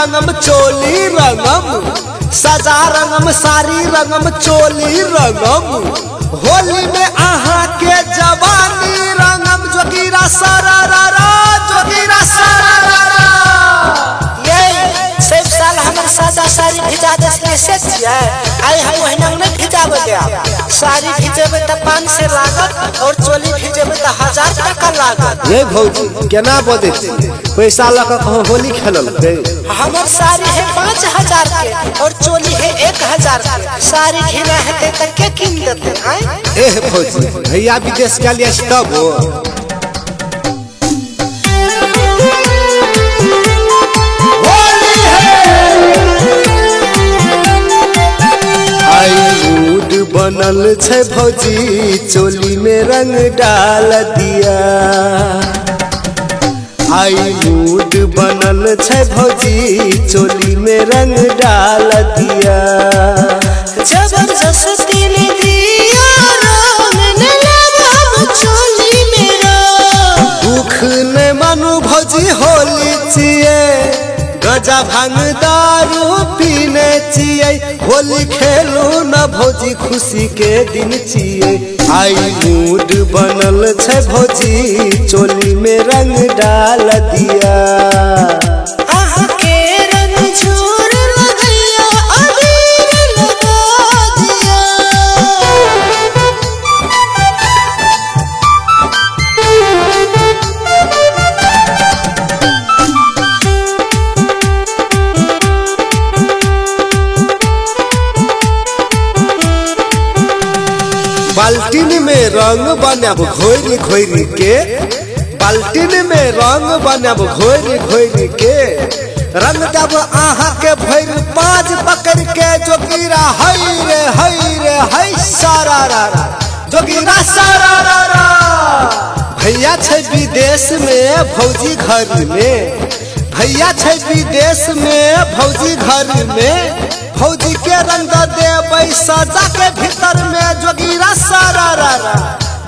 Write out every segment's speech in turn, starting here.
रंगम चोली रंगम, सजा रंगम सारी रंगम चोली रंगम, होली में आहा के जवानी रंगम, जोगीरा सारा रा जोगीरा सारा रा। ये सब साल हमर साजा सारी भिजा दस कैसे छियै, आई हम महीना में भिजाबे दिया। साड़ी भिजेबे त 500 लागत और चोली भिजेबे त 1000 टका लागत। ये भौजी केना बदे पैसा लगा होली खेलल के? हमर साड़ी है 5000 के और चोली है 1000 के। साड़ी घिना है त के किन देते हैं? ए भौजी भैया विदेश के लिए तब हो बनल छे भौजी चोली में रंग डाल दिया। आई मूड बनल छे भौजी चोली में रंग डाल दिया। जबरदस्ती ने दिया रंग न लगा चोली मेरा। दुख ने मानू भौजी होली छिए, गजा भांग दारू पीने छिए, होली खेलू न भौजी खुशी के दिन छिए। आई मूड बनल छे भौजी चोली में रंग डाल दिया। आहा के रंग झूर लगैया अबीर लगा दिया। बाल्टीन में रंग बनाब घोरी घोरी के, बाल्टीन में रंग बनाब घोरी घोरी के, रंग देव आहा के भैर पाँच पकड़ के, जोगीरा हई रे हई सारा रा जोगीरा सारा रा। भैया छे विदेश में भौजी घर में, भैया छे विदेश में भौजी घर में, भौजी के रंग देबै सजा के भीतर में, जोगीरा सारा रा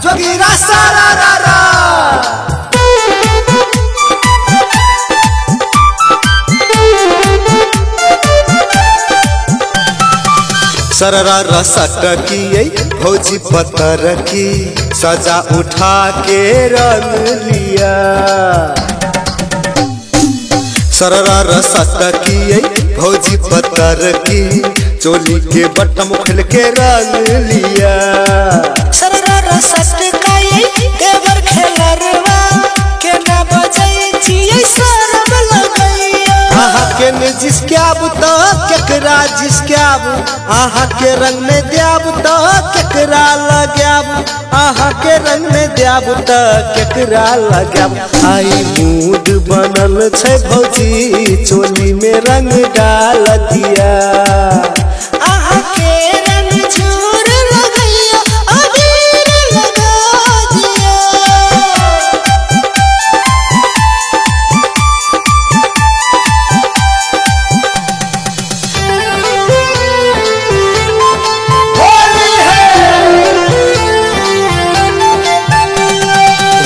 जोगीरा सारा रा। सररा रसक की भौजी पत्थर की, सजा उठा के रंग लिया। सररा रसक की भौजी पत्थर की, चोली के बटम खोल के रंग लिया। सररा रसक का ये देवर खेलरवा के ना बजै छियै शरम लगैया। आहा के ने जिसके आबू तो केकरा जिसके आबू, आहा के रंग में देब तो केकरा लगाबू, आहा के रंग में देब तो केकरा लगाबू। आई मूड बनल छे भौजी चोली में रंग डाल दिया। आहा के रंग झूर लगैया अबीर लगा दिया।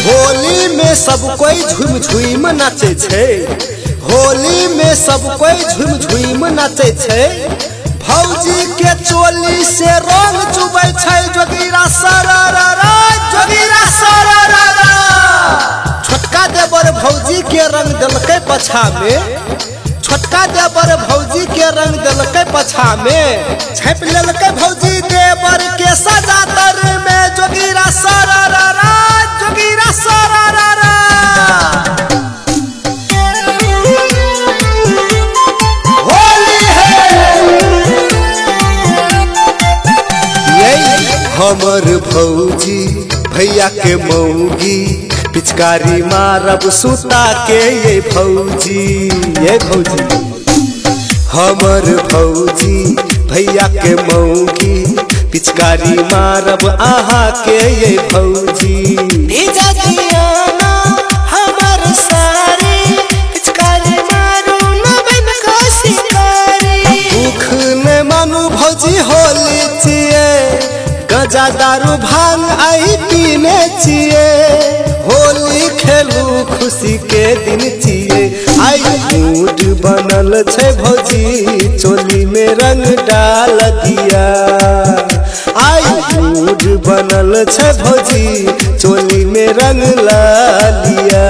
होली में सब कोई झूम झूम नाचे छे, होली में सब कोई झूम झूम नाचे छे। भौजी के चोली से रंग चुबै छे, जोगीरा सारा रा जोगीरा सारा रा। छोटका देवर भौजी के रंग दलकै पछा में, छोटका देवर भौजी के रंग दलकै पछा में, छाप लेलकै भौजी देवर के सजा तर में, जोगीरा सारा रा जोगीरा सारा रा। हमर भौजी भैया के मौगी, पिचकारी मारब सुता के ये भौजी, ये भौजी। हमर भौजी भैया के मौगी, पिचकारी मारब आहा के ये भौजी। भिजा दिया ना हमर सारी, पिचकारी मारू ना बन का शिकारी। दुख ने मानू भौजी होली छिए, गजा दारू भांग आई पीने छिए, होली खेलू खुशी के दिन छिए। आई मूड बनल बनल छै भौजी चोली में रंग डाल दिया। आई मूड बनल छै भौजी चोली में रंग ला लिया।